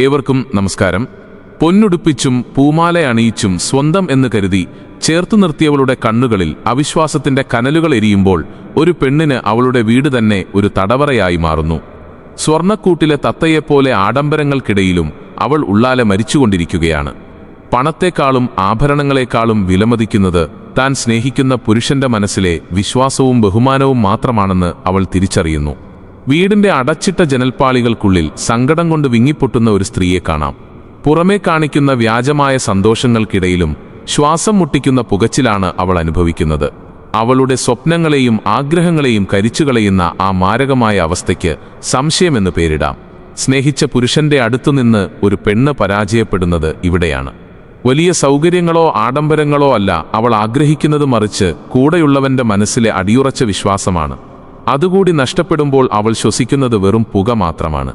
ഏവർക്കും നമസ്കാരം. പൊന്നുടുപ്പിച്ചും പൂമാല അണിയിച്ചും സ്വന്തം എന്ന് കരുതി ചേർത്തു നിർത്തിയവളുടെ കണ്ണുകളിൽ അവിശ്വാസത്തിന്റെ കനലുകൾ എരിയുമ്പോൾ ഒരു പെണ്ണിന് അവളുടെ വീട് തന്നെ ഒരു തടവറയായി മാറുന്നു. സ്വർണ്ണക്കൂട്ടിലെ തത്തയെപ്പോലെ ആഡംബരങ്ങൾക്കിടയിലും അവൾ ഉള്ളാലെ മരിച്ചുകൊണ്ടിരിക്കുകയാണ്. പണത്തെക്കാളും ആഭരണങ്ങളെക്കാളും വിലമതിക്കുന്നത് താൻ സ്നേഹിക്കുന്ന പുരുഷന്റെ മനസ്സിലെ വിശ്വാസവും ബഹുമാനവും മാത്രമാണെന്ന് അവൾ തിരിച്ചറിയുന്നു. വീടിന്റെ അടച്ചിട്ട ജനൽപ്പാളികൾക്കുള്ളിൽ സങ്കടം കൊണ്ട് വിങ്ങിപ്പൊട്ടുന്ന ഒരു സ്ത്രീയെ കാണാം. പുറമേ കാണിക്കുന്ന വ്യാജമായ സന്തോഷങ്ങൾക്കിടയിലും ശ്വാസം മുട്ടിക്കുന്ന പുകച്ചിലാണ് അവൾ അനുഭവിക്കുന്നത്. അവളുടെ സ്വപ്നങ്ങളെയും ആഗ്രഹങ്ങളെയും കരിച്ചുകളയുന്ന ആ മാരകമായ അവസ്ഥയ്ക്ക് സംശയമെന്ന് പേരിടാം. സ്നേഹിച്ച പുരുഷന്റെ അടുത്തുനിന്ന് ഒരു പെണ്ണ് പരാജയപ്പെടുന്നത് ഇവിടെയാണ്. വലിയ സൗകര്യങ്ങളോ ആഡംബരങ്ങളോ അല്ല അവൾ ആഗ്രഹിക്കുന്നത്, മറിച്ച് കൂടെയുള്ളവന്റെ മനസ്സിലെ അടിയുറച്ച വിശ്വാസമാണ്. അതുകൂടി നഷ്ടപ്പെടുമ്പോൾ അവൾ ശ്വസിക്കുന്നത് വെറും പുക മാത്രമാണ്.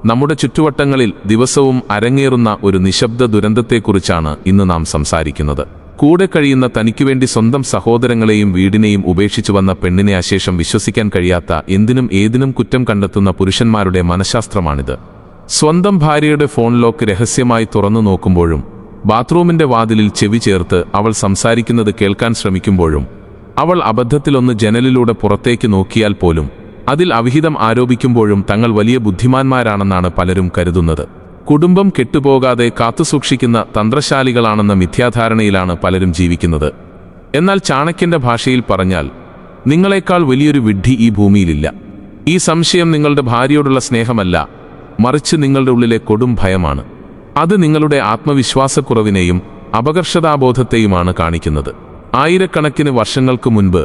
നമ്മുടെ ചുറ്റുവട്ടങ്ങളിൽ ദിവസവും അരങ്ങേറുന്ന ഒരു നിശബ്ദ ദുരന്തത്തെക്കുറിച്ചാണ് ഇന്ന് നാം സംസാരിക്കുന്നത്. കൂടെ കഴിയുന്ന തനിക്കുവേണ്ടി സ്വന്തം സഹോദരങ്ങളെയും വീടിനെയും ഉപേക്ഷിച്ചു വന്ന പെണ്ണിനെ അശേഷം വിശ്വസിക്കാൻ കഴിയാത്ത എന്തിനും ഏതിനും കുറ്റം കണ്ടെത്തുന്ന പുരുഷന്മാരുടെ മനഃശാസ്ത്രമാണിത്. സ്വന്തം ഭാര്യയുടെ ഫോൺ ലോക്ക് രഹസ്യമായി തുറന്നു നോക്കുമ്പോഴും ബാത്റൂമിന്റെ വാതിലിൽ ചെവി ചേർത്ത് അവൾ സംസാരിക്കുന്നത് കേൾക്കാൻ ശ്രമിക്കുമ്പോഴും അവൾ അബദ്ധത്തിലൊന്ന് ജനലിലൂടെ പുറത്തേക്ക് നോക്കിയാൽ പോലും അതിൽ അവിഹിതം ആരോപിക്കുമ്പോഴും തങ്ങൾ വലിയ ബുദ്ധിമാന്മാരാണെന്നാണ് പലരും കരുതുന്നത്. കുടുംബം കെട്ടുപോകാതെ കാത്തുസൂക്ഷിക്കുന്ന തന്ത്രശാലികളാണെന്ന മിഥ്യാധാരണയിലാണ് പലരും ജീവിക്കുന്നത്. എന്നാൽ ചാണക്യന്റെ ഭാഷയിൽ പറഞ്ഞാൽ, നിങ്ങളെക്കാൾ വലിയൊരു വിഡ്ഢി ഈ ഭൂമിയിലില്ല. ഈ സംശയം നിങ്ങളുടെ ഭാര്യയോടുള്ള സ്നേഹമല്ല, മറിച്ച് നിങ്ങളുടെ ഉള്ളിലെ കൊടും ഭയമാണ്. അത് നിങ്ങളുടെ ആത്മവിശ്വാസക്കുറവിനെയും അപകർഷതാബോധത്തെയുമാണ് കാണിക്കുന്നത്. ആയിരക്കണക്കിന് വർഷങ്ങൾക്ക് മുൻപ്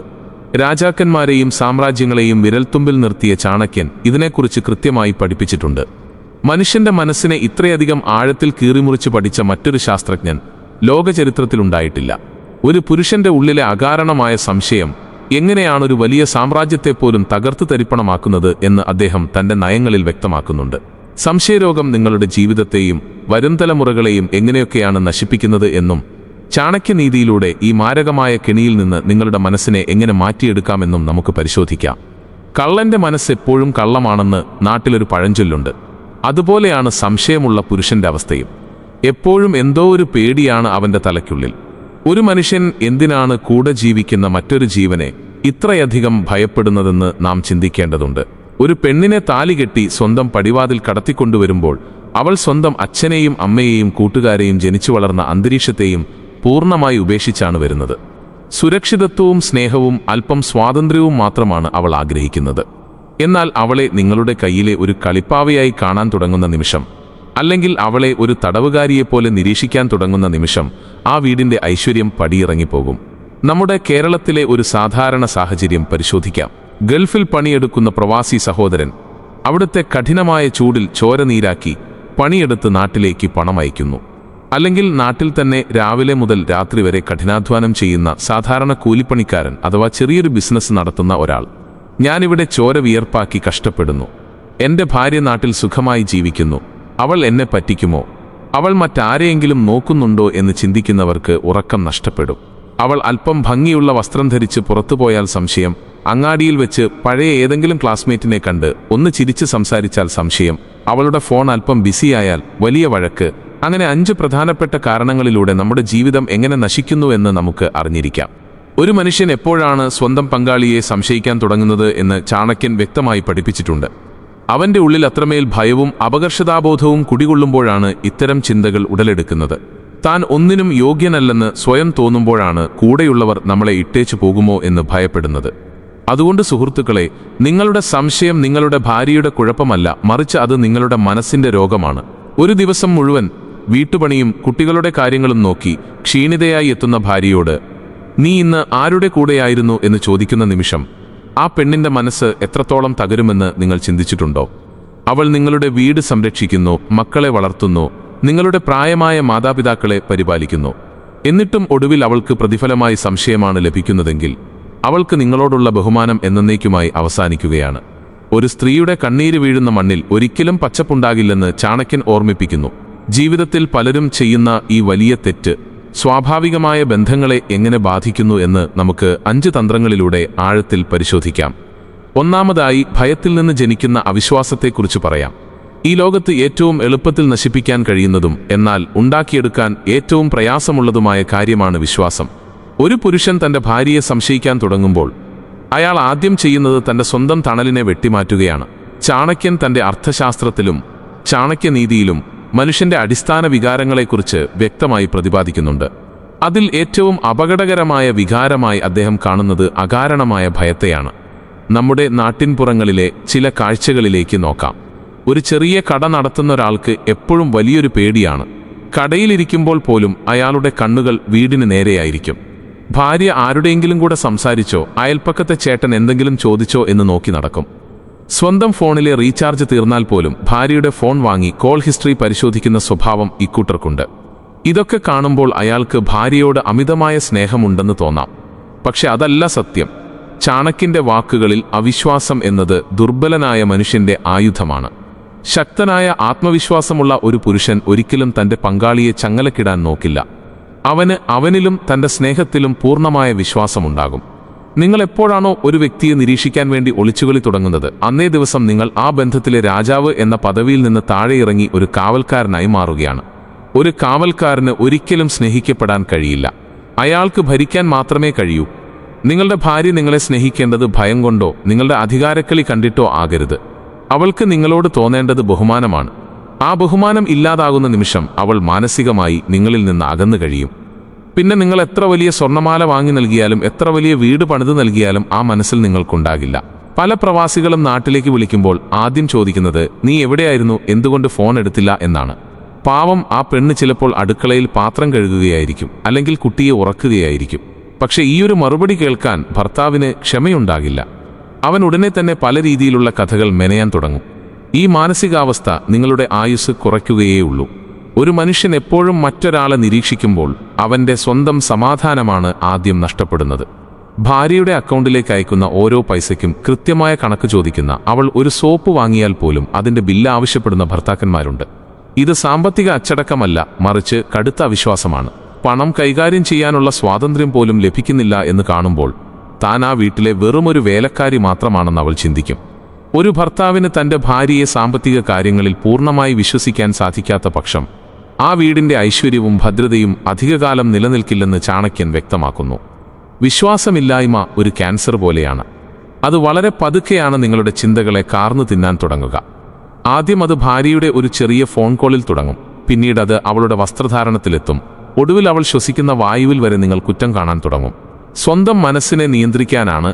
രാജാക്കന്മാരെയും സാമ്രാജ്യങ്ങളെയും വിരൽത്തുമ്പിൽ നിർത്തിയ ചാണക്യൻ ഇതിനെക്കുറിച്ച് കൃത്യമായി പഠിപ്പിച്ചിട്ടുണ്ട്. മനുഷ്യന്റെ മനസ്സിനെ ഇത്രയധികം ആഴത്തിൽ കീറിമുറിച്ച് പഠിച്ച മറ്റൊരു ശാസ്ത്രജ്ഞൻ ലോകചരിത്രത്തിലുണ്ടായിട്ടില്ല. ഒരു പുരുഷന്റെ ഉള്ളിലെ അകാരണമായ സംശയം എങ്ങനെയാണൊരു വലിയ സാമ്രാജ്യത്തെപ്പോലും തകർത്തു തരിപ്പണമാക്കുന്നത് എന്ന് അദ്ദേഹം തന്റെ നയങ്ങളിൽ വ്യക്തമാക്കുന്നുണ്ട്. സംശയരോഗം നിങ്ങളുടെ ജീവിതത്തെയും വരും തലമുറകളെയും എങ്ങനെയൊക്കെയാണ് നശിപ്പിക്കുന്നത് എന്നും ചാണക്യനീതിയിലൂടെ ഈ മാരകമായ കെണിയിൽ നിന്ന് നിങ്ങളുടെ മനസ്സിനെ എങ്ങനെ മാറ്റിയെടുക്കാമെന്നും നമുക്ക് പരിശോധിക്കാം. കള്ളന്റെ മനസ്സ് എപ്പോഴും കള്ളമാണെന്ന് നാട്ടിലൊരു പഴഞ്ചൊല്ലുണ്ട്. അതുപോലെയാണ് സംശയമുള്ള പുരുഷന്റെ അവസ്ഥയും. എപ്പോഴും എന്തോ ഒരു പേടിയാണ് അവന്റെ തലയ്ക്കുള്ളിൽ. ഒരു മനുഷ്യൻ എന്തിനാണ് കൂടെ ജീവിക്കുന്ന മറ്റൊരു ജീവനെ ഇത്രയധികം ഭയപ്പെടുന്നതെന്ന് നാം ചിന്തിക്കേണ്ടതുണ്ട്. ഒരു പെണ്ണിനെ താലികെട്ടി സ്വന്തം പടിവാതിൽ കടത്തിക്കൊണ്ടുവരുമ്പോൾ അവൾ സ്വന്തം അച്ഛനെയും അമ്മയെയും കൂട്ടുകാരെയും ജനിച്ചു വളർന്ന അന്തരീക്ഷത്തെയും പൂർണ്ണമായി ഉപേക്ഷിച്ചാണ് വരുന്നത്. സുരക്ഷിതത്വവും സ്നേഹവും അല്പം സ്വാതന്ത്ര്യവും മാത്രമാണ് അവൾ ആഗ്രഹിക്കുന്നത്. എന്നാൽ അവളെ നിങ്ങളുടെ കയ്യിലെ ഒരു കളിപ്പാവയായി കാണാൻ തുടങ്ങുന്ന നിമിഷം, അല്ലെങ്കിൽ അവളെ ഒരു തടവുകാരിയെപ്പോലെ നിരീക്ഷിക്കാൻ തുടങ്ങുന്ന നിമിഷം, ആ വീടിന്റെ ഐശ്വര്യം പടിയിറങ്ങിപ്പോകും. നമ്മുടെ കേരളത്തിലെ ഒരു സാധാരണ സാഹചര്യം പരിശോധിക്കാം. ഗൾഫിൽ പണിയെടുക്കുന്ന പ്രവാസി സഹോദരൻ അവിടുത്തെ കഠിനമായ ചൂടിൽ ചോര നീരാക്കി പണിയെടുത്ത് നാട്ടിലേക്ക് പണം അയക്കുന്നു. അല്ലെങ്കിൽ നാട്ടിൽ തന്നെ രാവിലെ മുതൽ രാത്രി വരെ കഠിനാധ്വാനം ചെയ്യുന്ന സാധാരണ കൂലിപ്പണിക്കാരൻ അഥവാ ചെറിയൊരു ബിസിനസ് നടത്തുന്ന ഒരാൾ. ഞാനിവിടെ ചോര വിയർപ്പാക്കി കഷ്ടപ്പെടുന്നു. എൻ്റെ ഭാര്യ നാട്ടിൽ സുഖമായി ജീവിക്കുന്നു. അവൾ എന്നെ പറ്റിക്കുമോ? അവൾ മറ്റാരെയെങ്കിലും നോക്കുന്നുണ്ടോ എന്ന് ചിന്തിക്കുന്നവർക്ക് ഉറക്കം നഷ്ടപ്പെടും. അവൾ അല്പം ഭംഗിയുള്ള വസ്ത്രം ധരിച്ച് പുറത്തുപോയാൽ സംശയം. അങ്ങാടിയിൽ വെച്ച് പഴയ ഏതെങ്കിലും ക്ലാസ്മേറ്റിനെ കണ്ട് ഒന്ന് ചിരിച്ച് സംസാരിച്ചാൽ സംശയം. അവളുടെ ഫോൺ അല്പം ബിസിയായാൽ വലിയ വഴക്ക്. അങ്ങനെ 5 പ്രധാനപ്പെട്ട കാരണങ്ങളിലൂടെ നമ്മുടെ ജീവിതം എങ്ങനെ നശിക്കുന്നു എന്ന് നമുക്ക് അറിഞ്ഞിരിക്കാം. ഒരു മനുഷ്യൻ എപ്പോഴാണ് സ്വന്തം പങ്കാളിയെ സംശയിക്കാൻ തുടങ്ങുന്നത് എന്ന് ചാണക്യൻ വ്യക്തമായി പഠിപ്പിച്ചിട്ടുണ്ട്. അവന്റെ ഉള്ളിൽ അത്രമേൽ ഭയവും അപകർഷതാബോധവും കുടികൊള്ളുമ്പോഴാണ് ഇത്തരം ചിന്തകൾ ഉടലെടുക്കുന്നത്. താൻ ഒന്നിനും യോഗ്യനല്ലെന്ന് സ്വയം തോന്നുമ്പോഴാണ് കൂടെയുള്ളവർ നമ്മളെ ഇട്ടേച്ചു പോകുമോ എന്ന് ഭയപ്പെടുന്നത്. അതുകൊണ്ട് സുഹൃത്തുക്കളെ, നിങ്ങളുടെ സംശയം നിങ്ങളുടെ ഭാര്യയുടെ കുഴപ്പമല്ല, മറിച്ച് അത് നിങ്ങളുടെ മനസ്സിന്റെ രോഗമാണ്. ഒരു ദിവസം മുഴുവൻ വീട്ടുപണിയും കുട്ടികളുടെ കാര്യങ്ങളും നോക്കി ക്ഷീണിതയായി എത്തുന്ന ഭാര്യയോട് നീ ഇന്ന് ആരുടെ കൂടെയായിരുന്നു എന്ന് ചോദിക്കുന്ന നിമിഷം ആ പെണ്ണിന്റെ മനസ്സ് എത്രത്തോളം തകരുമെന്ന് നിങ്ങൾ ചിന്തിച്ചിട്ടുണ്ടോ? അവൾ നിങ്ങളുടെ വീട് സംരക്ഷിക്കുന്നു, മക്കളെ വളർത്തുന്നു, നിങ്ങളുടെ പ്രായമായ മാതാപിതാക്കളെ പരിപാലിക്കുന്നു. എന്നിട്ടും ഒടുവിൽ അവൾക്ക് പ്രതിഫലമായി സംശയമാണ് ലഭിക്കുന്നതെങ്കിൽ അവൾക്ക് നിങ്ങളോടുള്ള ബഹുമാനം എന്നേക്കുമായി അവസാനിക്കുകയാണ്. ഒരു സ്ത്രീയുടെ കണ്ണീര് വീഴുന്ന മണ്ണിൽ ഒരിക്കലും പച്ചപ്പുണ്ടാകില്ലെന്ന് ചാണക്യൻ ഓർമ്മിപ്പിക്കുന്നു. ജീവിതത്തിൽ പലരും ചെയ്യുന്ന ഈ വലിയ തെറ്റ് സ്വാഭാവികമായ ബന്ധങ്ങളെ എങ്ങനെ ബാധിക്കുന്നു എന്ന് നമുക്ക് 5 തന്ത്രങ്ങളിലൂടെ ആഴത്തിൽ പരിശോധിക്കാം. ഒന്നാമതായി, ഭയത്തിൽ നിന്ന് ജനിക്കുന്ന അവിശ്വാസത്തെക്കുറിച്ച് പറയാം. ഈ ലോകത്ത് ഏറ്റവും എളുപ്പത്തിൽ നശിപ്പിക്കാൻ കഴിയുന്നതും എന്നാൽ ഉണ്ടാക്കിയെടുക്കാൻ ഏറ്റവും പ്രയാസമുള്ളതുമായ കാര്യമാണ് വിശ്വാസം. ഒരു പുരുഷൻ തന്റെ ഭാര്യയെ സംശയിക്കാൻ തുടങ്ങുമ്പോൾ അയാൾ ആദ്യം ചെയ്യുന്നത് തന്റെ സ്വന്തം തണലിനെ വെട്ടിമാറ്റുകയാണ്. ചാണക്യൻ തന്റെ അർത്ഥശാസ്ത്രത്തിലും ചാണക്യനീതിയിലും മനുഷ്യന്റെ അടിസ്ഥാന വികാരങ്ങളെക്കുറിച്ച് വ്യക്തമായി പ്രതിപാദിക്കുന്നുണ്ട്. അതിൽ ഏറ്റവും അപകടകരമായ വികാരമായി അദ്ദേഹം കാണുന്നത് അകാരണമായ ഭയത്തെയാണ്. നമ്മുടെ നാട്ടിൻപുറങ്ങളിലെ ചില കാഴ്ചകളിലേക്ക് നോക്കാം. ഒരു ചെറിയ കട നടത്തുന്ന ഒരാൾക്ക് എപ്പോഴും വലിയൊരു പേടിയാണ്. കടയിലിരിക്കുമ്പോൾ പോലും അയാളുടെ കണ്ണുകൾ വീടിന് നേരെയായിരിക്കും. ഭാര്യ ആരുടെയെങ്കിലും കൂടെ സംസാരിച്ചോ അയൽപ്പക്കത്തെ ചേട്ടൻ എന്തെങ്കിലും ചോദിച്ചോ എന്ന് നോക്കി നടക്കും. സ്വന്തം ഫോണിലെ റീചാർജ് തീർന്നാൽ പോലും ഭാര്യയുടെ ഫോൺ വാങ്ങി കോൾ ഹിസ്റ്ററി പരിശോധിക്കുന്ന സ്വഭാവം ഇക്കൂട്ടർക്കുണ്ട്. ഇതൊക്കെ കാണുമ്പോൾ അയാൾക്ക് ഭാര്യയോട് അമിതമായ സ്നേഹമുണ്ടെന്ന് തോന്നാം. പക്ഷെ അതല്ല സത്യം. ചാണക്യന്റെ വാക്കുകളിൽ അവിശ്വാസം എന്നത് ദുർബലനായ മനുഷ്യന്റെ ആയുധമാണ്. ശക്തനായ ആത്മവിശ്വാസമുള്ള ഒരു പുരുഷൻ ഒരിക്കലും തന്റെ പങ്കാളിയെ ചങ്ങലക്കിടാൻ നോക്കില്ല. അവനിലും തന്റെ സ്നേഹത്തിലും പൂർണ്ണമായ വിശ്വാസമുണ്ടാകും. നിങ്ങൾ എപ്പോഴാണോ ഒരു വ്യക്തിയെ നിരീക്ഷിക്കാൻ വേണ്ടി ഒളിച്ചുകളി തുടങ്ങുന്നത്, അന്നേ ദിവസം നിങ്ങൾ ആ ബന്ധത്തിലെ രാജാവ് എന്ന പദവിയിൽ നിന്ന് താഴെയിറങ്ങി ഒരു കാവൽക്കാരനായി മാറുകയാണ്. ഒരു കാവൽക്കാരന് ഒരിക്കലും സ്നേഹിക്കപ്പെടാൻ കഴിയില്ല. അയാൾക്ക് ഭരിക്കാൻ മാത്രമേ കഴിയൂ. നിങ്ങളുടെ ഭാര്യ നിങ്ങളെ സ്നേഹിക്കേണ്ടത് ഭയം കൊണ്ടോ നിങ്ങളുടെ അധികാരക്കളി കണ്ടിട്ടോ ആകരുത്. അവൾക്ക് നിങ്ങളോട് തോന്നേണ്ടത് ബഹുമാനമാണ്. ആ ബഹുമാനം ഇല്ലാതാകുന്ന നിമിഷം അവൾ മാനസികമായി നിങ്ങളിൽ നിന്ന് അകന്നു കഴിയും. പിന്നെ നിങ്ങൾ എത്ര വലിയ സ്വർണ്ണമാല വാങ്ങി നൽകിയാലും എത്ര വലിയ വീട് പണിത് നൽകിയാലും ആ മനസ്സിൽ നിങ്ങൾക്കുണ്ടാകില്ല. പല പ്രവാസികളും നാട്ടിലേക്ക് വിളിക്കുമ്പോൾ ആദ്യം ചോദിക്കുന്നത്, നീ എവിടെയായിരുന്നു, എന്തുകൊണ്ട് ഫോൺ എടുത്തില്ല എന്നാണ്. പാവം ആ പെണ്ണ് ചിലപ്പോൾ അടുക്കളയിൽ പാത്രം കഴുകുകയായിരിക്കും, അല്ലെങ്കിൽ കുട്ടിയെ ഉറക്കുകയായിരിക്കും. പക്ഷെ ഈയൊരു മറുപടി കേൾക്കാൻ ഭർത്താവിന് ക്ഷമയുണ്ടാകില്ല. അവൻ ഉടനെ തന്നെ പല രീതിയിലുള്ള കഥകൾ മെനയാൻ തുടങ്ങും. ഈ മാനസികാവസ്ഥ നിങ്ങളുടെ ആയുസ് കുറയ്ക്കുകയേയുള്ളൂ. ഒരു മനുഷ്യൻ എപ്പോഴും മറ്റൊരാളെ നിരീക്ഷിക്കുമ്പോൾ അവന്റെ സ്വന്തം സമാധാനമാണ് ആദ്യം നഷ്ടപ്പെടുന്നത്. ഭാര്യയുടെ അക്കൗണ്ടിലേക്ക് അയക്കുന്ന ഓരോ പൈസയ്ക്കും കൃത്യമായ കണക്ക് ചോദിക്കുന്ന അവൾ ഒരു സോപ്പ് വാങ്ങിയാൽ പോലും അതിന്റെ ബില്ല് ആവശ്യപ്പെടുന്ന ഭർത്താക്കന്മാരുണ്ട്. ഇത് സാമ്പത്തിക അച്ചടക്കമല്ല, മറിച്ച് കടുത്ത അവിശ്വാസമാണ്. പണം കൈകാര്യം ചെയ്യാനുള്ള സ്വാതന്ത്ര്യം പോലും ലഭിക്കുന്നില്ല എന്ന് കാണുമ്പോൾ താൻ ആ വീട്ടിലെ വെറുമൊരു വേലക്കാരി മാത്രമാണെന്ന് അവൾ ചിന്തിക്കും. ഒരു ഭർത്താവിന് തന്റെ ഭാര്യയെ സാമ്പത്തിക കാര്യങ്ങളിൽ പൂർണ്ണമായി വിശ്വസിക്കാൻ സാധിക്കാത്ത പക്ഷം ആ വീടിന്റെ ഐശ്വര്യവും ഭദ്രതയും അധികകാലം നിലനിൽക്കില്ലെന്ന് ചാണക്യൻ വ്യക്തമാക്കുന്നു. വിശ്വാസമില്ലായ്മ ഒരു ക്യാൻസർ പോലെയാണ്. അത് വളരെ പതുക്കെയാണ് നിങ്ങളുടെ ചിന്തകളെ കാർന്നു തിന്നാൻ തുടങ്ങുക. ആദ്യം അത് ഭാര്യയുടെ ഒരു ചെറിയ ഫോൺ കോളിൽ തുടങ്ങും. പിന്നീട് അത് അവളുടെ വസ്ത്രധാരണത്തിലെത്തും. ഒടുവിൽ അവൾ ശ്വസിക്കുന്ന വായുവിൽ വരെ നിങ്ങൾ കുറ്റം കാണാൻ തുടങ്ങും. സ്വന്തം മനസ്സിനെ നിയന്ത്രിക്കാനാണ്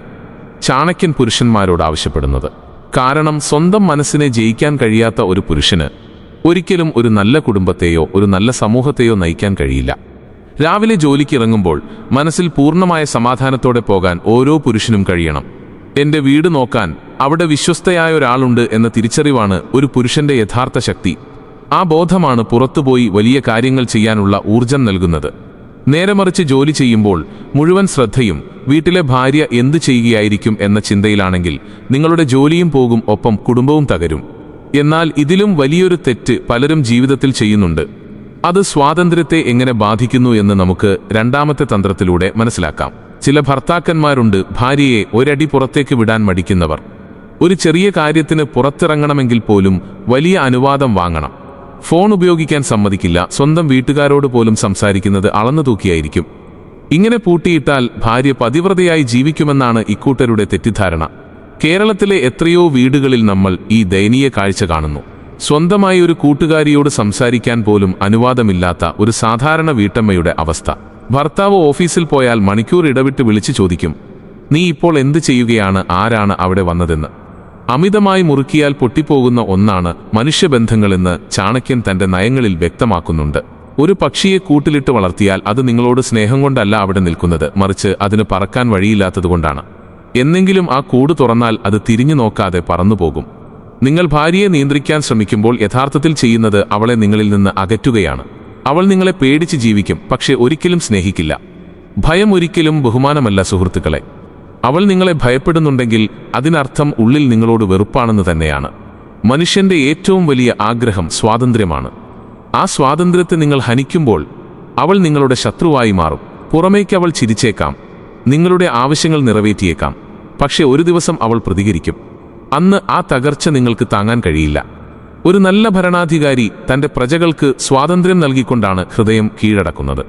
ചാണക്യൻ പുരുഷന്മാരോട് ആവശ്യപ്പെടുന്നത്. കാരണം സ്വന്തം മനസ്സിനെ ജയിക്കാൻ കഴിയാത്ത ഒരു പുരുഷന് ഒരിക്കലും ഒരു നല്ല കുടുംബത്തെയോ ഒരു നല്ല സമൂഹത്തെയോ നയിക്കാൻ കഴിയില്ല. രാവിലെ ജോലിക്ക് ഇറങ്ങുമ്പോൾ മനസ്സിൽ പൂർണ്ണമായ സമാധാനത്തോടെ പോകാൻ ഓരോ പുരുഷനും കഴിയണം. എന്റെ വീട് നോക്കാൻ അവിടെ വിശ്വസ്തയായ ഒരാളുണ്ട് എന്ന തിരിച്ചറിവാണ് ഒരു പുരുഷന്റെ യഥാർത്ഥ ശക്തി. ആ ബോധമാണ് പുറത്തുപോയി വലിയ കാര്യങ്ങൾ ചെയ്യാനുള്ള ഊർജം നൽകുന്നത്. നേരെ മറിച്ച് ജോലി ചെയ്യുമ്പോൾ മുഴുവൻ ശ്രദ്ധയും വീട്ടിലെ ഭാര്യ എന്തു ചെയ്യുകയായിരിക്കും എന്ന ചിന്തയിലാണെങ്കിൽ നിങ്ങളുടെ ജോലിയും പോകും, ഒപ്പം കുടുംബവും തകരും. എന്നാൽ ഇതിലും വലിയൊരു തെറ്റ് പലരും ജീവിതത്തിൽ ചെയ്യുന്നുണ്ട്. അത് സ്വാതന്ത്ര്യത്തെ എങ്ങനെ ബാധിക്കുന്നു എന്ന് നമുക്ക് രണ്ടാമത്തെ തന്ത്രത്തിലൂടെ മനസ്സിലാക്കാം. ചില ഭർത്താക്കന്മാരുണ്ട് ഭാര്യയെ ഒരടി പുറത്തേക്ക് വിടാൻ മടിക്കുന്നവർ. ഒരു ചെറിയ കാര്യത്തിന് പുറത്തിറങ്ങണമെങ്കിൽ പോലും വലിയ അനുവാദം വാങ്ങണം. ഫോൺ ഉപയോഗിക്കാൻ സമ്മതിക്കില്ല. സ്വന്തം വീട്ടുകാരോട് പോലും സംസാരിക്കുന്നത് അളന്നു തൂക്കിയായിരിക്കും. ഇങ്ങനെ പൂട്ടിയിട്ടാൽ ഭാര്യ പതിവ്രതയായി ജീവിക്കുമെന്നാണ് ഇക്കൂട്ടരുടെ തെറ്റിദ്ധാരണ. കേരളത്തിലെ എത്രയോ വീടുകളിൽ നമ്മൾ ഈ ദയനീയ കാഴ്ച കാണുന്നു. സ്വന്തമായി ഒരു കൂട്ടുകാരിയോട് സംസാരിക്കാൻ പോലും അനുവാദമില്ലാത്ത ഒരു സാധാരണ വീട്ടമ്മയുടെ അവസ്ഥ. ഭർത്താവ് ഓഫീസിൽ പോയാൽ മണിക്കൂർ ഇടവിട്ട് വിളിച്ചു ചോദിക്കും, നീ ഇപ്പോൾ എന്ത് ചെയ്യുകയാണ്, ആരാണ് അവിടെ വന്നതെന്ന്. അമിതമായി മുറുക്കിയാൽ പൊട്ടിപ്പോകുന്ന ഒന്നാണ് മനുഷ്യബന്ധങ്ങളെന്ന് ചാണക്യൻ തന്റെ നയങ്ങളിൽ വ്യക്തമാക്കുന്നുണ്ട്. ഒരു പക്ഷിയെ കൂട്ടിലിട്ട് വളർത്തിയാൽ അത് നിങ്ങളോട് സ്നേഹം കൊണ്ടല്ല അവിടെ നിൽക്കുന്നത്, മറിച്ച് അതിന് പറക്കാൻ വഴിയില്ലാത്തതുകൊണ്ടാണ്. എന്നെങ്കിലും ആ കൂട് തുറന്നാൽ അത് തിരിഞ്ഞു നോക്കാതെ പറന്നുപോകും. നിങ്ങൾ ഭാര്യയെ നിയന്ത്രിക്കാൻ ശ്രമിക്കുമ്പോൾ യഥാർത്ഥത്തിൽ ചെയ്യുന്നത് അവളെ നിങ്ങളിൽ നിന്ന് അകറ്റുകയാണ്. അവൾ നിങ്ങളെ പേടിച്ച് ജീവിക്കും, പക്ഷെ ഒരിക്കലും സ്നേഹിക്കില്ല. ഭയം ഒരിക്കലും ബഹുമാനമല്ല സുഹൃത്തുക്കളെ. അവൾ നിങ്ങളെ ഭയപ്പെടുന്നുണ്ടെങ്കിൽ അതിനർത്ഥം ഉള്ളിൽ നിങ്ങളോട് വെറുപ്പാണെന്ന് തന്നെയാണ്. മനുഷ്യന്റെ ഏറ്റവും വലിയ ആഗ്രഹം സ്വാതന്ത്ര്യമാണ്. ആ സ്വാതന്ത്ര്യത്തെ നിങ്ങൾ ഹനിക്കുമ്പോൾ അവൾ നിങ്ങളുടെ ശത്രുവായി മാറും. പുറമേക്ക് അവൾ ചിരിച്ചേക്കാം, നിങ്ങളുടെ ആവശ്യങ്ങൾ നിറവേറ്റിയേക്കാം, പക്ഷെ ഒരു ദിവസം അവൾ പ്രതികരിക്കും. അന്ന് ആ തകർച്ച നിങ്ങൾക്ക് താങ്ങാൻ കഴിയില്ല. ഒരു നല്ല ഭരണാധികാരി തന്റെ പ്രജകൾക്ക് സ്വാതന്ത്ര്യം നൽകിക്കൊണ്ടാണ് ഹൃദയം കീഴടക്കുന്നത്.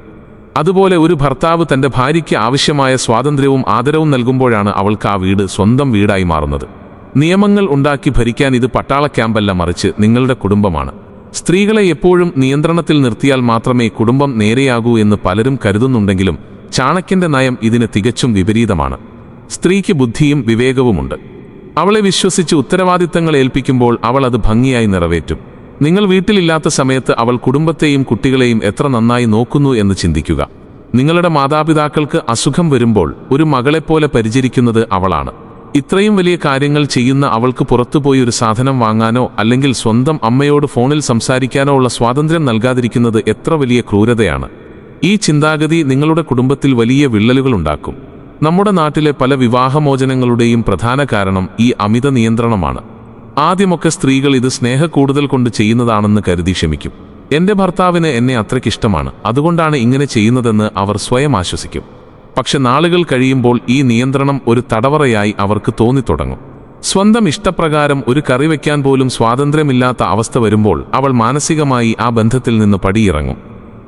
അതുപോലെ ഒരു ഭർത്താവ് തന്റെ ഭാര്യയ്ക്ക് ആവശ്യമായ സ്വാതന്ത്ര്യവും ആദരവും നൽകുമ്പോഴാണ് അവൾക്ക് ആ വീട് സ്വന്തം വീടായി മാറുന്നത്. നിയമങ്ങൾ ഉണ്ടാക്കി ഭരിക്കാൻ ഇത് പട്ടാള ക്യാമ്പല്ല, മറിച്ച് നിങ്ങളുടെ കുടുംബമാണ്. സ്ത്രീകളെ എപ്പോഴും നിയന്ത്രണത്തിൽ നിർത്തിയാൽ മാത്രമേ കുടുംബം നേരെയാകൂ എന്ന് പലരും കരുതുന്നുണ്ടെങ്കിലും ചാണക്യന്റെ നയം ഇതിന് തികച്ചും വിപരീതമാണ്. സ്ത്രീക്ക് ബുദ്ധിയും വിവേകവുമുണ്ട്. അവളെ വിശ്വസിച്ച് ഉത്തരവാദിത്തങ്ങൾ ഏൽപ്പിക്കുമ്പോൾ അവൾ അത് ഭംഗിയായി നിറവേറ്റും. നിങ്ങൾ വീട്ടിലില്ലാത്ത സമയത്ത് അവൾ കുടുംബത്തെയും കുട്ടികളെയും എത്ര നന്നായി നോക്കുന്നു എന്ന് ചിന്തിക്കുക. നിങ്ങളുടെ മാതാപിതാക്കൾക്ക് അസുഖം വരുമ്പോൾ ഒരു മകളെപ്പോലെ പരിചരിക്കുന്നത് അവളാണ്. ഇത്രയും വലിയ കാര്യങ്ങൾ ചെയ്യുന്ന അവൾക്ക് പുറത്തുപോയി ഒരു സാധനം വാങ്ങാനോ അല്ലെങ്കിൽ സ്വന്തം അമ്മയോട് ഫോണിൽ സംസാരിക്കാനോ ഉള്ള സ്വാതന്ത്ര്യം നൽകാതിരിക്കുന്നത് എത്ര വലിയ ക്രൂരതയാണ്. ഈ ചിന്താഗതി നിങ്ങളുടെ കുടുംബത്തിൽ വലിയ വിള്ളലുകളുണ്ടാക്കും. നമ്മുടെ നാട്ടിലെ പല വിവാഹമോചനങ്ങളുടെയും പ്രധാന കാരണം ഈ അമിത നിയന്ത്രണമാണ്. ആദ്യമൊക്കെ സ്ത്രീകൾ ഇത് സ്നേഹക്കൂടുതൽ കൊണ്ട് ചെയ്യുന്നതാണെന്ന് കരുതി ക്ഷമിക്കും. എന്റെ ഭർത്താവിന് എന്നെ അത്രയ്ക്കിഷ്ടമാണ്, അതുകൊണ്ടാണ് ഇങ്ങനെ ചെയ്യുന്നതെന്ന് അവർ സ്വയം ആശ്വസിക്കും. പക്ഷെ നാളുകൾ കഴിയുമ്പോൾ ഈ നിയന്ത്രണം ഒരു തടവറയായി അവർക്ക് തോന്നിത്തുടങ്ങും. സ്വന്തം ഇഷ്ടപ്രകാരം ഒരു കറി വയ്ക്കാൻ പോലും സ്വാതന്ത്ര്യമില്ലാത്ത അവസ്ഥ വരുമ്പോൾ അവൾ മാനസികമായി ആ ബന്ധത്തിൽ നിന്ന് പടിയിറങ്ങും.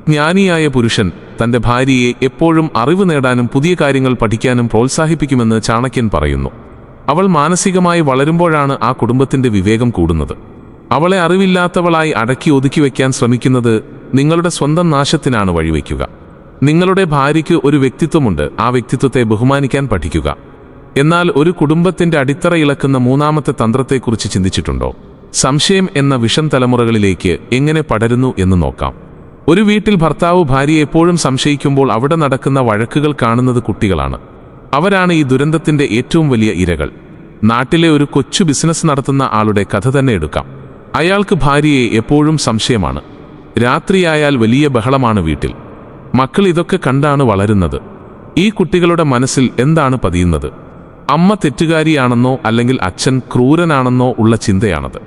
ജ്ഞാനിയായ പുരുഷൻ തന്റെ ഭാര്യയെ എപ്പോഴും അറിവ് നേടാനും പുതിയ കാര്യങ്ങൾ പഠിക്കാനും പ്രോത്സാഹിപ്പിക്കുമെന്ന് ചാണക്യൻ പറയുന്നു. അവൾ മാനസികമായി വളരുമ്പോഴാണ് ആ കുടുംബത്തിന്റെ വിവേകം കൂടുന്നത്. അവളെ അറിവില്ലാത്തവളായി അടക്കി ഒതുക്കി വയ്ക്കാൻ ശ്രമിക്കുന്നത് നിങ്ങളുടെ സ്വന്തം നാശത്തിനാണ് വഴിവെക്കുക. നിങ്ങളുടെ ഭാര്യയ്ക്ക് ഒരു വ്യക്തിത്വമുണ്ട്, ആ വ്യക്തിത്വത്തെ ബഹുമാനിക്കാൻ പഠിക്കുക. എന്നാൽ ഒരു കുടുംബത്തിന്റെ അടിത്തറ ഇളക്കുന്ന മൂന്നാമത്തെ തന്ത്രത്തെക്കുറിച്ച് ചിന്തിച്ചിട്ടുണ്ടോ? സംശയം എന്ന വിഷം തലമുറകളിലേക്ക് എങ്ങനെ പടരുന്നു എന്ന് നോക്കാം. ഒരു വീട്ടിൽ ഭർത്താവ് ഭാര്യയെ എപ്പോഴും സംശയിക്കുമ്പോൾ അവിടെ നടക്കുന്ന വഴക്കുകൾ കാണുന്നത് കുട്ടികളാണ്. അവരാണ് ഈ ദുരന്തത്തിന്റെ ഏറ്റവും വലിയ ഇരകൾ. നാട്ടിലെ ഒരു കൊച്ചു ബിസിനസ് നടത്തുന്ന ആളുടെ കഥ തന്നെ എടുക്കാം. അയാൾക്ക് ഭാര്യയെ എപ്പോഴും സംശയമാണ്. രാത്രിയായാൽ വലിയ ബഹളമാണ് വീട്ടിൽ. മക്കൾ ഇതൊക്കെ കണ്ടാണ് വളരുന്നത്. ഈ കുട്ടികളുടെ മനസ്സിൽ എന്താണ് പതിയുന്നത്? അമ്മ തെറ്റുകാരിയാണെന്നോ അല്ലെങ്കിൽ അച്ഛൻ ക്രൂരനാണെന്നോ ഉള്ള ചിന്തയാണത്.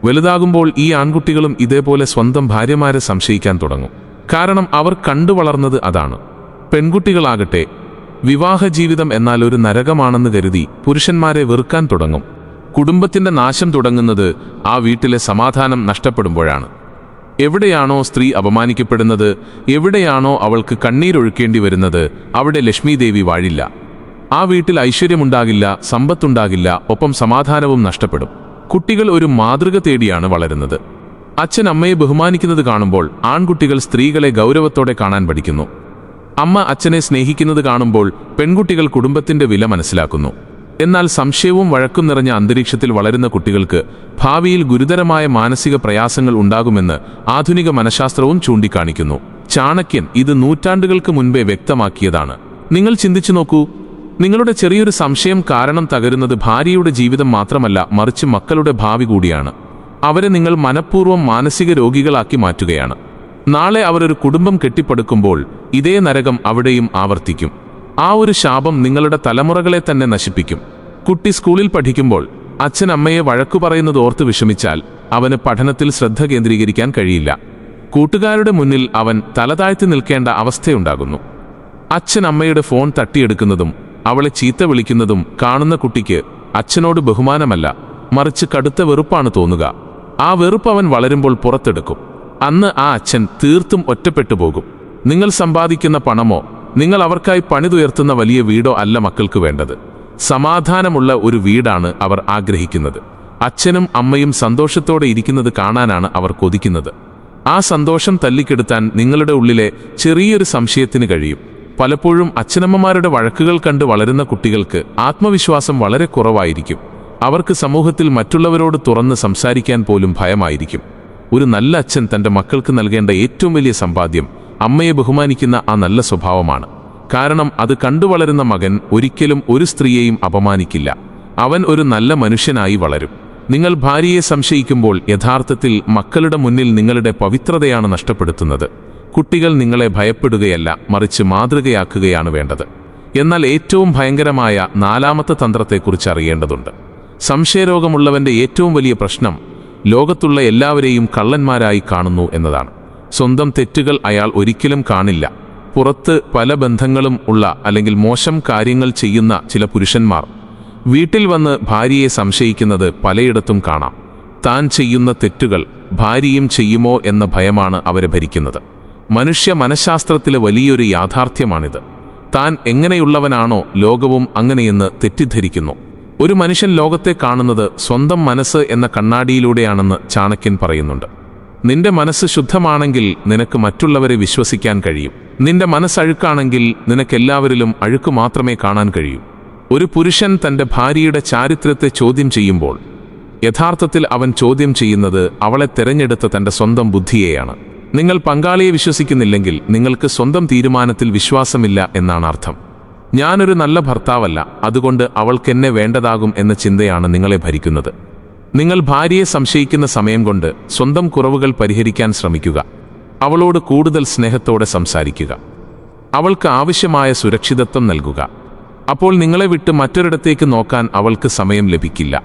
വലുതാകുമ്പോൾ ഈ ആൺകുട്ടികളും ഇതേപോലെ സ്വന്തം ഭാര്യമാരെ സംശയിക്കാൻ തുടങ്ങും. കാരണം അവർ കണ്ടു വളർന്നത് അതാണ്. പെൺകുട്ടികളാകട്ടെ വിവാഹ ജീവിതം എന്നാൽ ഒരു നരകമാണെന്ന് കരുതി പുരുഷന്മാരെ വെറുക്കാൻ തുടങ്ങും. കുടുംബത്തിന്റെ നാശം തുടങ്ങുന്നത് ആ വീട്ടിലെ സമാധാനം നഷ്ടപ്പെടുമ്പോഴാണ്. എവിടെയാണോ സ്ത്രീ അപമാനിക്കപ്പെടുന്നത്, എവിടെയാണോ അവൾക്ക് കണ്ണീരൊഴുക്കേണ്ടി വരുന്നത്, അവിടെ ലക്ഷ്മി ദേവി വാഴില്ല. ആ വീട്ടിൽ ഐശ്വര്യമുണ്ടാകില്ല, സമ്പത്തുണ്ടാകില്ല, ഒപ്പം സമാധാനവും നഷ്ടപ്പെടും. കുട്ടികൾ ഒരു മാതൃക തേടിയാണ് വളരുന്നത്. അച്ഛൻ അമ്മയെ ബഹുമാനിക്കുന്നത് കാണുമ്പോൾ ആൺകുട്ടികൾ സ്ത്രീകളെ ഗൗരവത്തോടെ കാണാൻ പഠിക്കുന്നു. അമ്മ അച്ഛനെ സ്നേഹിക്കുന്നത് കാണുമ്പോൾ പെൺകുട്ടികൾ കുടുംബത്തിന്റെ വില മനസ്സിലാക്കുന്നു. എന്നാൽ സംശയവും വഴക്കും നിറഞ്ഞ അന്തരീക്ഷത്തിൽ വളരുന്ന കുട്ടികൾക്ക് ഭാവിയിൽ ഗുരുതരമായ മാനസിക പ്രയാസങ്ങൾ ഉണ്ടാകുമെന്ന് ആധുനിക മനഃശാസ്ത്രവും ചൂണ്ടിക്കാണിക്കുന്നു. ചാണക്യൻ ഇത് നൂറ്റാണ്ടുകൾക്ക് മുൻപേ വ്യക്തമാക്കിയതാണ്. നിങ്ങൾ ചിന്തിച്ചു നോക്കൂ, നിങ്ങളുടെ ചെറിയൊരു സംശയം കാരണം തകരുന്നത് ഭാര്യയുടെ ജീവിതം മാത്രമല്ല, മറിച്ച് മക്കളുടെ ഭാവി കൂടിയാണ്. അവരെ നിങ്ങൾ മനഃപൂർവ്വം മാനസിക രോഗികളാക്കി മാറ്റുകയാണ്. നാളെ അവരൊരു കുടുംബം കെട്ടിപ്പടുക്കുമ്പോൾ ഇതേ നരകം അവിടെയും ആവർത്തിക്കും. ആ ഒരു ശാപം നിങ്ങളുടെ തലമുറകളെ തന്നെ നശിപ്പിക്കും. കുട്ടി സ്കൂളിൽ പഠിക്കുമ്പോൾ അച്ഛൻ അമ്മയെ വഴക്കു പറയുന്നത് ഓർത്ത് വിഷമിച്ചാൽ അവന് പഠനത്തിൽ ശ്രദ്ധ കേന്ദ്രീകരിക്കാൻ കഴിയില്ല. കൂട്ടുകാരുടെ മുന്നിൽ അവൻ തലതാഴ്ത്തി നിൽക്കേണ്ട അവസ്ഥയുണ്ടാകുന്നു. അച്ഛൻ അമ്മയുടെ ഫോൺ തട്ടിയെടുക്കുന്നതും അവളെ ചീത്ത വിളിക്കുന്നതും കാണുന്ന കുട്ടിക്ക് അച്ഛനോട് ബഹുമാനമല്ല, മറിച്ച് കടുത്ത വെറുപ്പാണ് തോന്നുക. ആ വെറുപ്പ് അവൻ വളരുമ്പോൾ പുറത്തെടുക്കും. അന്ന് ആ അച്ഛൻ തീർത്തും ഒറ്റപ്പെട്ടു പോകും. നിങ്ങൾ സമ്പാദിക്കുന്ന പണമോ നിങ്ങൾ അവർക്കായി പണിതുയർത്തുന്ന വലിയ വീടോ അല്ല മക്കൾക്ക് വേണ്ടത്. സമാധാനമുള്ള ഒരു വീടാണ് അവർ ആഗ്രഹിക്കുന്നത്. അച്ഛനും അമ്മയും സന്തോഷത്തോടെ ഇരിക്കുന്നത് കാണാനാണ് അവർ കൊതിക്കുന്നത്. ആ സന്തോഷം തല്ലിക്കെടുത്താൻ നിങ്ങളുടെ ഉള്ളിലെ ചെറിയൊരു സംശയത്തിന് കഴിയും. പലപ്പോഴും അച്ഛനമ്മമാരുടെ വഴക്കുകൾ കണ്ട് വളരുന്ന കുട്ടികൾക്ക് ആത്മവിശ്വാസം വളരെ കുറവായിരിക്കും. അവർക്ക് സമൂഹത്തിൽ മറ്റുള്ളവരോട് തുറന്ന് സംസാരിക്കാൻ പോലും ഭയമായിരിക്കും. ഒരു നല്ല അച്ഛൻ തൻ്റെ മക്കൾക്ക് നൽകേണ്ട ഏറ്റവും വലിയ സമ്പാദ്യം അമ്മയെ ബഹുമാനിക്കുന്ന ആ നല്ല സ്വഭാവമാണ്. കാരണം അത് കണ്ടുവളരുന്ന മകൻ ഒരിക്കലും ഒരു സ്ത്രീയെയും അപമാനിക്കില്ല. അവൻ ഒരു നല്ല മനുഷ്യനായി വളരും. നിങ്ങൾ ഭാര്യയെ സംശയിക്കുമ്പോൾ യഥാർത്ഥത്തിൽ മക്കളുടെ മുന്നിൽ നിങ്ങളുടെ പവിത്രതയാണ് നഷ്ടപ്പെടുത്തുന്നത്. കുട്ടികൾ നിങ്ങളെ ഭയപ്പെടുകയല്ല, മറിച്ച് മാതൃകയാക്കുകയാണ് വേണ്ടത്. എന്നാൽ ഏറ്റവും ഭയങ്കരമായ നാലാമത്തെ തന്ത്രത്തെക്കുറിച്ച് അറിയേണ്ടതുണ്ട്. സംശയരോഗമുള്ളവന്റെ ഏറ്റവും വലിയ പ്രശ്നം ലോകത്തുള്ള എല്ലാവരെയും കള്ളന്മാരായി കാണുന്നു എന്നതാണ്. സ്വന്തം തെറ്റുകൾ അയാൾ ഒരിക്കലും കാണില്ല. പുറത്ത് പല ബന്ധങ്ങളും ഉള്ള അല്ലെങ്കിൽ മോശം കാര്യങ്ങൾ ചെയ്യുന്ന ചില പുരുഷന്മാർ വീട്ടിൽ വന്ന് ഭാര്യയെ സംശയിക്കുന്നത് പലയിടത്തും കാണാം. താൻ ചെയ്യുന്ന തെറ്റുകൾ ഭാര്യയും ചെയ്യുമോ എന്ന ഭയമാണ് അവരെ ഭരിക്കുന്നത്. മനുഷ്യ മനഃശാസ്ത്രത്തിലെ വലിയൊരു യാഥാർത്ഥ്യമാണിത്. താൻ എങ്ങനെയുള്ളവനാണോ ലോകവും അങ്ങനെയെന്ന് തെറ്റിദ്ധരിക്കുന്നു. ഒരു മനുഷ്യൻ ലോകത്തെ കാണുന്നത് സ്വന്തം മനസ്സ് എന്ന കണ്ണാടിയിലൂടെയാണെന്ന് ചാണക്യൻ പറയുന്നുണ്ട്. നിന്റെ മനസ്സ് ശുദ്ധമാണെങ്കിൽ നിനക്ക് മറ്റുള്ളവരെ വിശ്വസിക്കാൻ കഴിയും. നിന്റെ മനസ്സഴുക്കാണെങ്കിൽ നിനക്കെല്ലാവരിലും അഴുക്ക് മാത്രമേ കാണാൻ കഴിയൂ. ഒരു പുരുഷൻ തൻ്റെ ഭാര്യയുടെ ചാരിത്രത്തെ ചോദ്യം ചെയ്യുമ്പോൾ യഥാർത്ഥത്തിൽ അവൻ ചോദ്യം ചെയ്യുന്നത് അവളെ തെരഞ്ഞെടുത്ത തൻ്റെ സ്വന്തം ബുദ്ധിയെയാണ്. നിങ്ങൾ പങ്കാളിയെ വിശ്വസിക്കുന്നില്ലെങ്കിൽ നിങ്ങൾക്ക് സ്വന്തം തീരുമാനത്തിൽ വിശ്വാസമില്ല എന്നാണ് അർത്ഥം. ഞാനൊരു നല്ല ഭർത്താവല്ല, അതുകൊണ്ട് അവൾക്കെന്നെ വേണ്ടതാകും എന്ന ചിന്തയാണ് നിങ്ങളെ ഭരിക്കുന്നത്. നിങ്ങൾ ഭാര്യയെ സംശയിക്കുന്ന സമയം കൊണ്ട് സ്വന്തം കുറവുകൾ പരിഹരിക്കാൻ ശ്രമിക്കുക. അവളോട് കൂടുതൽ സ്നേഹത്തോടെ സംസാരിക്കുക. അവൾക്ക് ആവശ്യമായ സുരക്ഷിതത്വം നൽകുക. അപ്പോൾ നിങ്ങളെ വിട്ട് മറ്റൊരിടത്തേക്ക് നോക്കാൻ അവൾക്ക് സമയം ലഭിക്കില്ല.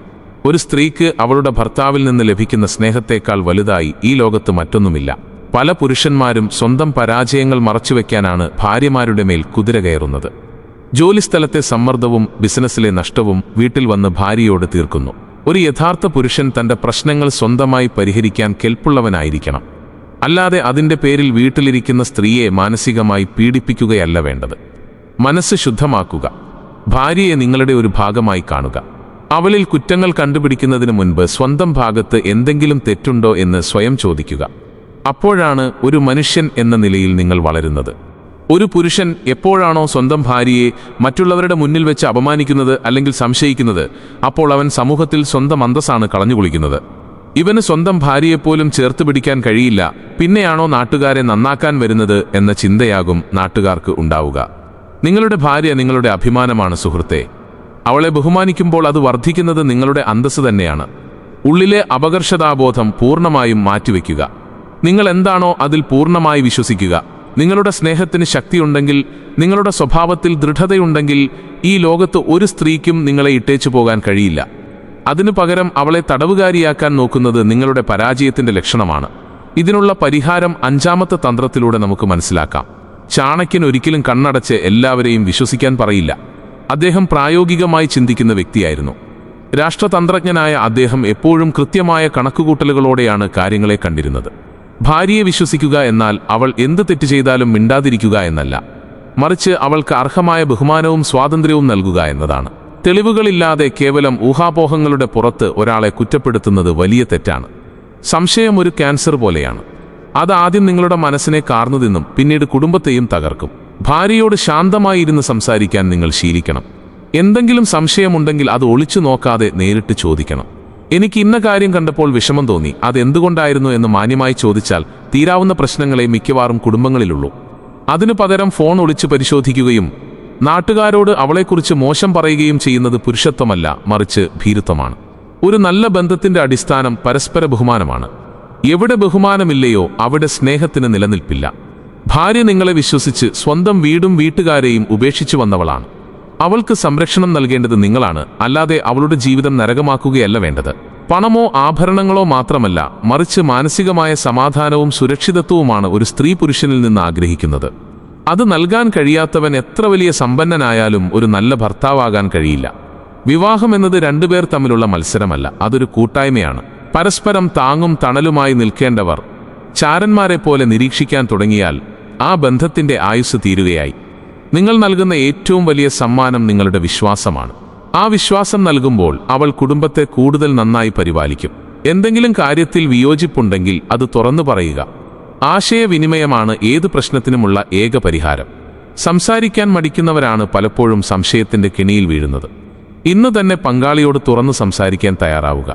ഒരു സ്ത്രീക്ക് അവളുടെ ഭർത്താവിൽ നിന്ന് ലഭിക്കുന്ന സ്നേഹത്തേക്കാൾ വലുതായി ഈ ലോകത്ത് മറ്റൊന്നുമില്ല. പല പുരുഷന്മാരും സ്വന്തം പരാജയങ്ങൾ മറച്ചുവെക്കാനാണ് ഭാര്യമാരുടെ മേൽ കുതിര കയറുന്നത്. ജോലിസ്ഥലത്തെ സമ്മർദ്ദവും ബിസിനസ്സിലെ നഷ്ടവും വീട്ടിൽ വന്ന് ഭാര്യയോട് തീർക്കുന്നു. ഒരു യഥാർത്ഥ പുരുഷൻ തൻ്റെ പ്രശ്നങ്ങൾ സ്വന്തമായി പരിഹരിക്കാൻ കെൽപ്പുള്ളവനായിരിക്കണം. അല്ലാതെ അതിൻ്റെ പേരിൽ വീട്ടിലിരിക്കുന്ന സ്ത്രീയെ മാനസികമായി പീഡിപ്പിക്കുകയല്ല വേണ്ടത്. മനസ്സ് ശുദ്ധമാക്കുക. ഭാര്യയെ നിങ്ങളുടെ ഒരു ഭാഗമായി കാണുക. അവളിൽ കുറ്റങ്ങൾ കണ്ടുപിടിക്കുന്നതിന് മുൻപ് സ്വന്തം ഭാഗത്ത് എന്തെങ്കിലും തെറ്റുണ്ടോ എന്ന് സ്വയം ചോദിക്കുക. അപ്പോഴാണ് ഒരു മനുഷ്യൻ എന്ന നിലയിൽ നിങ്ങൾ വളരുന്നത്. ഒരു പുരുഷൻ എപ്പോഴാണോ സ്വന്തം ഭാര്യയെ മറ്റുള്ളവരുടെ മുന്നിൽ വെച്ച് അപമാനിക്കുന്നത് അല്ലെങ്കിൽ സംശയിക്കുന്നത്, അപ്പോൾ അവൻ സമൂഹത്തിൽ സ്വന്തം അന്തസ്സാണ് കളഞ്ഞുകുളിക്കുന്നത്. ഇവന് സ്വന്തം ഭാര്യയെപ്പോലും ചേർത്ത് പിടിക്കാൻ കഴിയില്ല, പിന്നെയാണോ നാട്ടുകാരെ നന്നാക്കാൻ വരുന്നത് എന്ന ചിന്തയാകും നാട്ടുകാർക്ക് ഉണ്ടാവുക. നിങ്ങളുടെ ഭാര്യ നിങ്ങളുടെ അഭിമാനമാണ് സുഹൃത്തെ. അവളെ ബഹുമാനിക്കുമ്പോൾ അത് വർദ്ധിക്കുന്നത് നിങ്ങളുടെ അന്തസ്സ് തന്നെയാണ്. ഉള്ളിലെ അപകർഷതാബോധം പൂർണ്ണമായും മാറ്റിവെക്കുക. നിങ്ങൾ എന്താണോ അതിൽ പൂർണ്ണമായി വിശ്വസിക്കുക. നിങ്ങളുടെ സ്നേഹത്തിന് ശക്തിയുണ്ടെങ്കിൽ, നിങ്ങളുടെ സ്വഭാവത്തിൽ ദൃഢതയുണ്ടെങ്കിൽ ഈ ലോകത്ത് ഒരു സ്ത്രീക്കും നിങ്ങളെ ഇട്ടേച്ചു പോകാൻ കഴിയില്ല. അതിനു പകരം അവളെ തടവുകാരിയാക്കാൻ നോക്കുന്നത് നിങ്ങളുടെ പരാജയത്തിൻ്റെ ലക്ഷണമാണ്. ഇതിനുള്ള പരിഹാരം 5ാമത്തെ തന്ത്രത്തിലൂടെ നമുക്ക് മനസ്സിലാക്കാം. ചാണക്യൻ ഒരിക്കലും കണ്ണടച്ച് എല്ലാവരെയും വിശ്വസിക്കാൻ പറയില്ല. അദ്ദേഹം പ്രായോഗികമായി ചിന്തിക്കുന്ന വ്യക്തിയായിരുന്നു. രാഷ്ട്രതന്ത്രജ്ഞനായ അദ്ദേഹം എപ്പോഴും കൃത്യമായ കണക്കുകൂട്ടലുകളോടെയാണ് കാര്യങ്ങളെ കണ്ടിരുന്നത്. ഭാര്യയെ വിശ്വസിക്കുക എന്നാൽ അവൾ എന്ത് തെറ്റ് ചെയ്താലും മിണ്ടാതിരിക്കുക എന്നല്ല, മറിച്ച് അവൾക്ക് അർഹമായ ബഹുമാനവും സ്വാതന്ത്ര്യവും നൽകുക എന്നതാണ്. തെളിവുകളില്ലാതെ കേവലം ഊഹാപോഹങ്ങളുടെ പുറത്ത് ഒരാളെ കുറ്റപ്പെടുത്തുന്നത് വലിയ തെറ്റാണ്. സംശയം ഒരു ക്യാൻസർ പോലെയാണ്. അത് ആദ്യം നിങ്ങളുടെ മനസ്സിനെ കാർന്നു തിന്നും പിന്നീട് കുടുംബത്തെയും തകർക്കും. ഭാര്യയോട് ശാന്തമായി ഇരുന്ന് സംസാരിക്കാൻ നിങ്ങൾ ശീലിക്കണം. എന്തെങ്കിലും സംശയമുണ്ടെങ്കിൽ അത് ഒളിച്ചു നോക്കാതെ നേരിട്ട് ചോദിക്കണം. എനിക്ക് ഇന്ന കാര്യം കണ്ടപ്പോൾ വിഷമം തോന്നി, അതെന്തുകൊണ്ടായിരുന്നു എന്ന് മാന്യമായി ചോദിച്ചാൽ തീരാവുന്ന പ്രശ്നങ്ങളെ മിക്കവാറും കുടുംബങ്ങളിലുള്ളൂ. അതിനു പകരം ഫോൺ ഒളിച്ചു പരിശോധിക്കുകയും നാട്ടുകാരോട് അവളെക്കുറിച്ച് മോശം പറയുകയും ചെയ്യുന്നത് പുരുഷത്വമല്ല, മറിച്ച് ഭീരുത്വമാണ്. ഒരു നല്ല ബന്ധത്തിന്റെ അടിസ്ഥാനം പരസ്പര ബഹുമാനമാണ്. എവിടെ ബഹുമാനമില്ലയോ അവിടെ സ്നേഹത്തിന് നിലനിൽപ്പില്ല. ഭാര്യ നിങ്ങളെ വിശ്വസിച്ച് സ്വന്തം വീടും വീട്ടുകാരെയും ഉപേക്ഷിച്ചു വന്നവളാണ്. അവൾക്ക് സംരക്ഷണം നൽകേണ്ടത് നിങ്ങളാണ്, അല്ലാതെ അവളുടെ ജീവിതം നരകമാക്കുകയല്ല വേണ്ടത്. പണമോ ആഭരണങ്ങളോ മാത്രമല്ല, മറിച്ച് മാനസികമായ സമാധാനവും സുരക്ഷിതത്വവുമാണ് ഒരു സ്ത്രീ പുരുഷനിൽ നിന്ന് ആഗ്രഹിക്കുന്നത്. അത് നൽകാൻ കഴിയാത്തവൻ എത്ര വലിയ സമ്പന്നനായാലും ഒരു നല്ല ഭർത്താവാകാൻ കഴിയില്ല. വിവാഹം എന്നത് രണ്ടുപേർ തമ്മിലുള്ള മത്സരമല്ല, അതൊരു കൂട്ടായ്മയാണ്. പരസ്പരം താങ്ങും തണലുമായി നിൽക്കേണ്ടവർ ചാരന്മാരെ പോലെ നിരീക്ഷിക്കാൻ തുടങ്ങിയാൽ ആ ബന്ധത്തിന്റെ ആയുസ് തീരുകയായി. നിങ്ങൾ നൽകുന്ന ഏറ്റവും വലിയ സമ്മാനം നിങ്ങളുടെ വിശ്വാസമാണ്. ആ വിശ്വാസം നൽകുമ്പോൾ അവൾ കുടുംബത്തെ കൂടുതൽ നന്നായി പരിപാലിക്കും. എന്തെങ്കിലും കാര്യത്തിൽ വിയോജിപ്പുണ്ടെങ്കിൽ അത് തുറന്നു പറയുക. ആശയവിനിമയമാണ് ഏത് പ്രശ്നത്തിനുമുള്ള ഏക പരിഹാരം. സംസാരിക്കാൻ മടിക്കുന്നവരാണ് പലപ്പോഴും സംശയത്തിന്റെ കെണിയിൽ വീഴുന്നത്. ഇന്ന് തന്നെ പങ്കാളിയോട് തുറന്നു സംസാരിക്കാൻ തയ്യാറാവുക.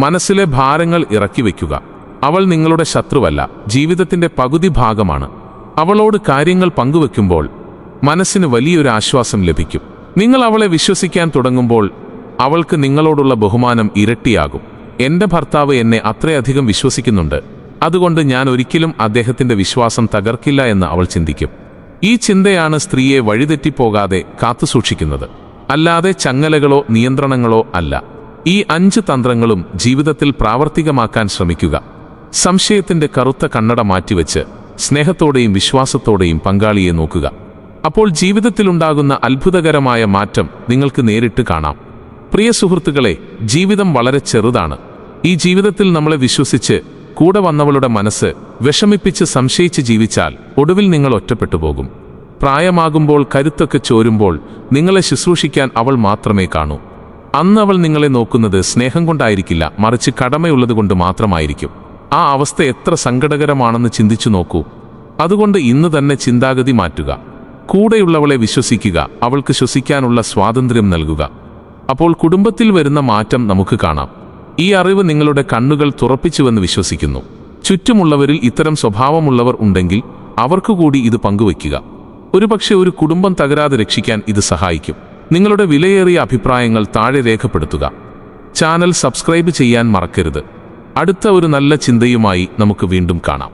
മനസ്സിലെ ഭാരങ്ങൾ ഇറക്കി വയ്ക്കുക. അവൾ നിങ്ങളുടെ ശത്രുവല്ല, ജീവിതത്തിന്റെ പകുതി ഭാഗമാണ്. അവളോട് കാര്യങ്ങൾ പങ്കുവെക്കുമ്പോൾ മനസ്സിന് വലിയൊരു ആശ്വാസം ലഭിക്കും. നിങ്ങൾ അവളെ വിശ്വസിക്കാൻ തുടങ്ങുമ്പോൾ അവൾക്ക് നിങ്ങളോടുള്ള ബഹുമാനം ഇരട്ടിയാകും. എൻ്റെ ഭർത്താവ് എന്നെ അത്രയധികം വിശ്വസിക്കുന്നുണ്ട്, അതുകൊണ്ട് ഞാൻ ഒരിക്കലും അദ്ദേഹത്തിന്റെ വിശ്വാസം തകർക്കില്ല എന്ന് അവൾ ചിന്തിക്കും. ഈ ചിന്തയാണ് സ്ത്രീയെ വഴിതെറ്റിപ്പോകാതെ കാത്തുസൂക്ഷിക്കുന്നത്, അല്ലാതെ ചങ്ങലകളോ നിയന്ത്രണങ്ങളോ അല്ല. ഈ 5 തന്ത്രങ്ങളും ജീവിതത്തിൽ പ്രാവർത്തികമാക്കാൻ ശ്രമിക്കുക. സംശയത്തിന്റെ കറുത്ത കണ്ണട മാറ്റിവെച്ച് സ്നേഹത്തോടെയും വിശ്വാസത്തോടെയും പങ്കാളിയെ നോക്കുക. അപ്പോൾ ജീവിതത്തിലുണ്ടാകുന്ന അത്ഭുതകരമായ മാറ്റം നിങ്ങൾക്ക് നേരിട്ട് കാണാം. പ്രിയ സുഹൃത്തുക്കളെ, ജീവിതം വളരെ ചെറുതാണ്. ഈ ജീവിതത്തിൽ നമ്മളെ വിശ്വസിച്ച് കൂടെ വന്നവളുടെ മനസ്സ് വിഷമിപ്പിച്ച് സംശയിച്ച് ജീവിച്ചാൽ ഒടുവിൽ നിങ്ങൾ ഒറ്റപ്പെട്ടു പോകും. പ്രായമാകുമ്പോൾ കരുത്തൊക്കെ ചോരുമ്പോൾ നിങ്ങളെ ശുശ്രൂഷിക്കാൻ അവൾ മാത്രമേ കാണൂ. അന്ന് അവൾ നിങ്ങളെ നോക്കുന്നത് സ്നേഹം കൊണ്ടായിരിക്കില്ല, മറിച്ച് കടമയുള്ളതുകൊണ്ട് മാത്രമായിരിക്കും. ആ അവസ്ഥ എത്ര സങ്കടകരമാണെന്ന് ചിന്തിച്ചു നോക്കൂ. അതുകൊണ്ട് ഇന്ന് തന്നെ ചിന്താഗതി മാറ്റുക. കൂടെയുള്ളവളെ വിശ്വസിക്കുക, അവൾക്ക് ശ്വസിക്കാനുള്ള സ്വാതന്ത്ര്യം നൽകുക. അപ്പോൾ കുടുംബത്തിൽ വരുന്ന മാറ്റം നമുക്ക് കാണാം. ഈ അറിവ് നിങ്ങളുടെ കണ്ണുകൾ തുറപ്പിച്ചുവെന്ന് വിശ്വസിക്കുന്നു. ചുറ്റുമുള്ളവരിൽ ഇത്തരം സ്വഭാവമുള്ളവർ ഉണ്ടെങ്കിൽ അവർക്കുകൂടി ഇത് പങ്കുവയ്ക്കുക. ഒരുപക്ഷെ ഒരു കുടുംബം തകരാതെ രക്ഷിക്കാൻ ഇത് സഹായിക്കും. നിങ്ങളുടെ വിലയേറിയ അഭിപ്രായങ്ങൾ താഴെ രേഖപ്പെടുത്തുക. ചാനൽ സബ്സ്ക്രൈബ് ചെയ്യാൻ മറക്കരുത്. അടുത്ത ഒരു നല്ല ചിന്തയുമായി നമുക്ക് വീണ്ടും കാണാം.